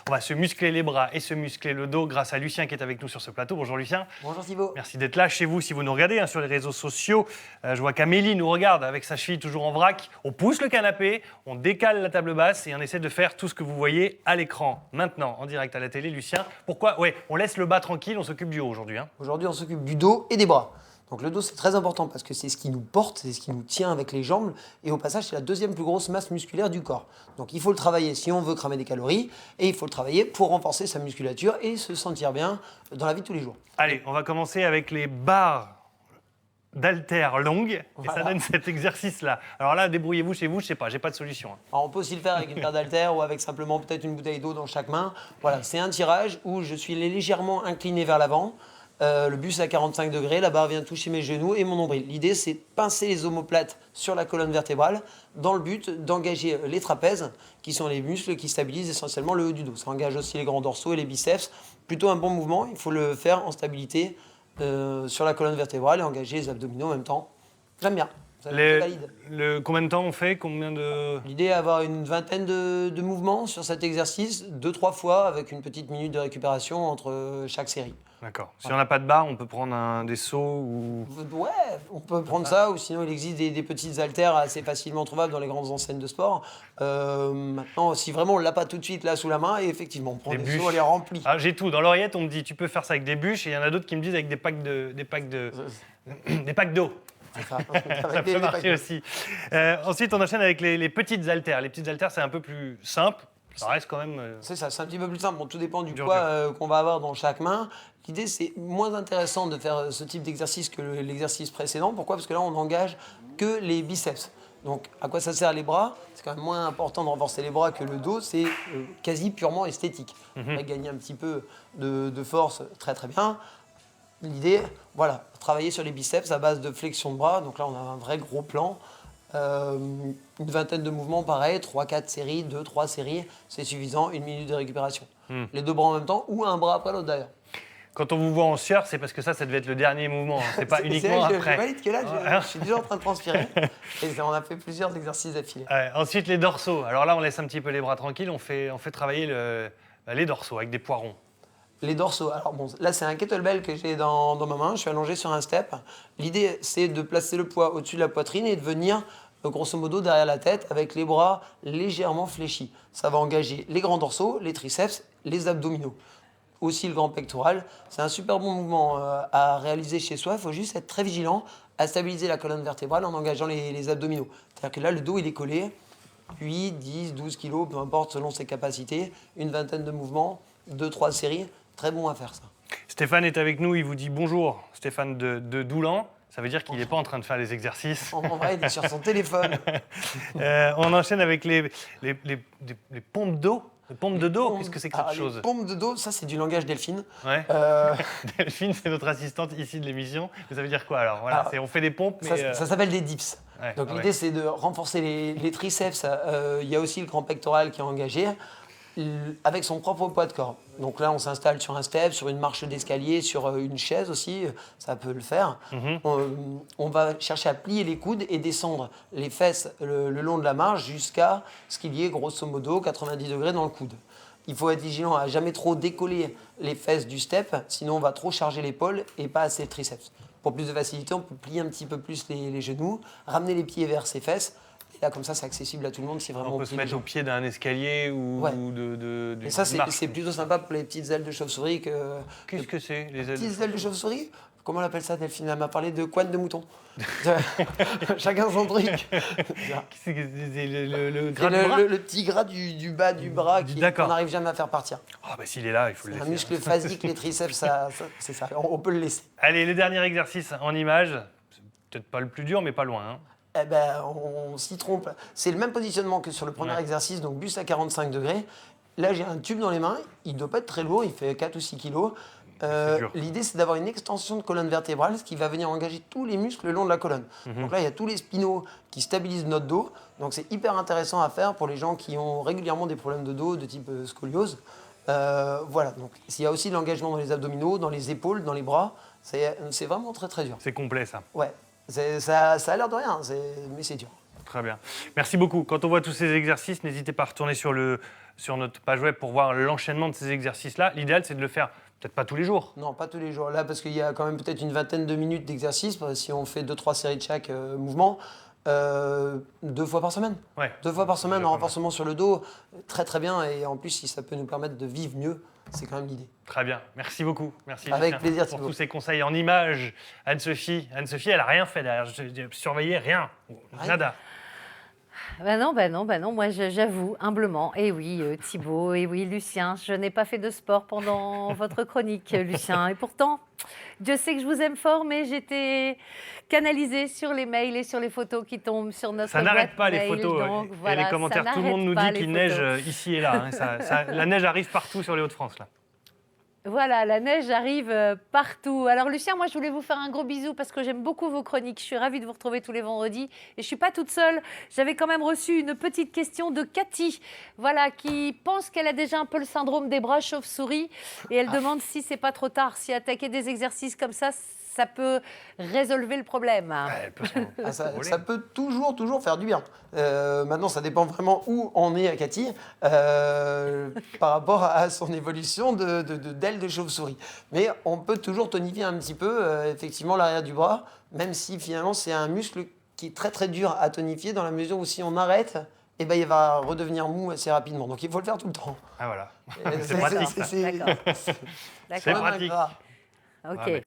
On va se muscler les bras et se muscler le dos grâce à Lucien qui est avec nous sur ce plateau. Bonjour Lucien. Bonjour Thibaut. Merci d'être là chez vous si vous nous regardez sur les réseaux sociaux. Je vois qu'Amélie nous regarde avec sa cheville toujours en vrac. On pousse le canapé, on décale la table basse et on essaie de faire tout ce que vous voyez à l'écran. Maintenant, en direct à la télé, Lucien. Pourquoi on laisse le bas tranquille, on s'occupe du haut aujourd'hui. Aujourd'hui, on s'occupe du dos et des bras. Donc le dos, c'est très important parce que c'est ce qui nous porte, c'est ce qui nous tient avec les jambes. Et au passage, c'est la deuxième plus grosse masse musculaire du corps. Donc il faut le travailler si on veut cramer des calories. Et il faut le travailler pour renforcer sa musculature et se sentir bien dans la vie de tous les jours. Allez, on va commencer avec les barres d'haltères longues. Voilà. Et ça donne cet exercice-là. Alors là, débrouillez-vous chez vous, je sais pas, j'ai pas de solution. Alors on peut aussi le faire avec une paire d'haltères ou avec simplement peut-être une bouteille d'eau dans chaque main. Voilà, c'est un tirage où je suis légèrement incliné vers l'avant. Le buste à 45 degrés, la barre vient toucher mes genoux et mon nombril. L'idée, c'est de pincer les omoplates sur la colonne vertébrale dans le but d'engager les trapèzes, qui sont les muscles qui stabilisent essentiellement le haut du dos. Ça engage aussi les grands dorsaux et les biceps. Plutôt un bon mouvement, il faut le faire en stabilité sur la colonne vertébrale et engager les abdominaux en même temps. J'aime bien. Combien de temps on fait? L'idée est d'avoir une vingtaine de mouvements sur cet exercice, 2-3 fois, avec une petite minute de récupération entre chaque série. D'accord. Si on n'a pas de barre, on peut prendre des sauts ou... Ouais, on peut prendre ça, ou sinon il existe des petites haltères assez facilement trouvables dans les grandes enseignes de sport. Maintenant, si vraiment on ne l'a pas tout de suite là sous la main, et effectivement, on prend des sauts, on les remplit. Ah, j'ai tout. Dans l'oreillette, on me dit tu peux faire ça avec des bûches, et il y en a d'autres qui me disent avec des packs d'eau. Ça peut marcher aussi. Ensuite, on enchaîne avec les petites haltères. Les petites haltères, c'est un peu plus simple. Ça reste quand même... C'est ça, c'est un petit peu plus simple. Bon, tout dépend du poids qu'on va avoir dans chaque main. L'idée, c'est moins intéressant de faire ce type d'exercice que l'exercice précédent. Pourquoi? Parce que là, on n'engage que les biceps. Donc, à quoi ça sert les bras? C'est quand même moins important de renforcer les bras que le dos. C'est quasi purement esthétique. On va gagner un petit peu de force, très très bien. L'idée, voilà, travailler sur les biceps à base de flexion de bras. Donc là, on a un vrai gros plan. Une vingtaine de mouvements, pareil, 3-4 séries, 2-3 séries, c'est suffisant, une minute de récupération. Les deux bras en même temps ou un bras après l'autre d'ailleurs. Quand on vous voit en sueur, c'est parce que ça devait être le dernier mouvement, c'est pas uniquement après. Je valide que là, je suis déjà en train de transpirer et on a fait plusieurs exercices d'affilée. Ensuite, les dorsaux. Alors là, on laisse un petit peu les bras tranquilles, on fait travailler les dorsaux avec des poirons. Les dorsaux. Alors bon, là, c'est un kettlebell que j'ai dans ma main. Je suis allongé sur un step. L'idée, c'est de placer le poids au-dessus de la poitrine et de venir, grosso modo, derrière la tête avec les bras légèrement fléchis. Ça va engager les grands dorsaux, les triceps, les abdominaux. Aussi le grand pectoral. C'est un super bon mouvement à réaliser chez soi. Il faut juste être très vigilant à stabiliser la colonne vertébrale en engageant les abdominaux. C'est-à-dire que là, le dos, il est collé. 8, 10, 12 kilos, peu importe selon ses capacités. Une vingtaine de mouvements, 2-3 séries. Très bon à faire ça. Stéphane est avec nous, il vous dit bonjour. Stéphane de Doulan, ça veut dire qu'il n'est pas en train de faire les exercices. En vrai, il est sur son téléphone. On enchaîne avec les pompes d'eau. Les pompes de dos, qu'est-ce que c'est que cette chose? Les pompes de dos, ça c'est du langage Delphine. Ouais. Delphine, c'est notre assistante ici de l'émission. Mais ça veut dire quoi alors? Voilà, on fait des pompes. Mais ça s'appelle des dips. Ouais, donc l'idée c'est de renforcer les triceps. Il y a aussi le grand pectoral qui est engagé avec son propre poids de corps. Donc là, on s'installe sur un step, sur une marche d'escalier, sur une chaise aussi, ça peut le faire. On va chercher à plier les coudes et descendre les fesses le long de la marche jusqu'à ce qu'il y ait grosso modo 90 degrés dans le coude. Il faut être vigilant à jamais trop décoller les fesses du step, sinon on va trop charger l'épaule et pas assez le triceps. Pour plus de facilité, on peut plier un petit peu plus les genoux, ramener les pieds vers ses fesses. Là, comme ça, c'est accessible à tout le monde. C'est vraiment on peut se mettre au pied d'un escalier ou et ça, c'est plutôt sympa pour les petites ailes de chauve-souris que... Qu'est-ce que c'est, les ailes? Petites ailes de chauve-souris? Comment on appelle ça, Delphine? Elle m'a parlé de couenne de mouton. Chacun son truc. C'est le gras du bras? Le petit gras du bas du bras qu'on n'arrive jamais à faire partir. Ah bah s'il est là, il faut le laisser. Un muscle phasique, les triceps, c'est ça. On peut le laisser. Allez, le dernier exercice en image. C'est peut-être pas le plus dur, mais pas loin. Hein. Eh ben, on s'y trompe. C'est le même positionnement que sur le premier exercice, donc buste à 45 degrés. Là, j'ai un tube dans les mains. Il ne doit pas être très lourd, il fait 4 ou 6 kilos. L'idée, c'est d'avoir une extension de colonne vertébrale, ce qui va venir engager tous les muscles le long de la colonne. Donc là, il y a tous les spinaux qui stabilisent notre dos. Donc c'est hyper intéressant à faire pour les gens qui ont régulièrement des problèmes de dos de type scoliose. Voilà, donc il y a aussi de l'engagement dans les abdominaux, dans les épaules, dans les bras. C'est vraiment très très dur. C'est complet ça. Ouais. Ça a l'air de rien, mais c'est dur. Très bien. Merci beaucoup. Quand on voit tous ces exercices, n'hésitez pas à retourner sur le sur notre page web pour voir l'enchaînement de ces exercices-là. L'idéal, c'est de le faire peut-être pas tous les jours. Non, pas tous les jours. Là, parce qu'il y a quand même peut-être une vingtaine de minutes d'exercice, si on fait 2-3 séries de chaque mouvement, 2 fois par semaine. Ouais. 2 fois par semaine Déjà en pas mal. renforcement sur le dos, très très bien. Et en plus, si ça peut nous permettre de vivre mieux, c'est quand même l'idée. Très bien, merci beaucoup. Merci Avec Lucien, plaisir, pour Thibaut. tous ces conseils en images. Anne-Sophie, elle n'a rien fait derrière. J'ai surveillé rien. Nada. Bah non, moi j'avoue, humblement. Et oui, Thibaut, et oui, Lucien, je n'ai pas fait de sport pendant votre chronique, Lucien. Et pourtant, Dieu sait que je vous aime fort, mais j'étais canalisée sur les mails et sur les photos qui tombent sur notre Ça n'arrête boîte pas les mail, photos donc et voilà, les commentaires. ça Tout le monde nous n'arrête dit pas qu'il les neige photos. ici et là. Hein. La neige arrive partout sur les Hauts-de-France. Là. Voilà, la neige arrive partout. Alors Lucien, moi je voulais vous faire un gros bisou parce que j'aime beaucoup vos chroniques. Je suis ravie de vous retrouver tous les vendredis et je ne suis pas toute seule. J'avais quand même reçu une petite question de Cathy, voilà, qui pense qu'elle a déjà un peu le syndrome des bras chauve-souris et elle demande si c'est pas trop tard, si attaquer des exercices comme ça peut résolver le problème. Elle peut s'en- Ça peut toujours faire du bien. Maintenant, ça dépend vraiment où on est à Cathy par rapport à son évolution d'aile de chauve-souris. Mais on peut toujours tonifier un petit peu, effectivement, l'arrière du bras, même si finalement c'est un muscle qui est très très dur à tonifier dans la mesure où si on arrête, eh ben, il va redevenir mou assez rapidement. Donc il faut le faire tout le temps. Ah voilà. Et C'est pratique. Ça. D'accord. C'est D'accord. pratique. Ok. Ouais, mais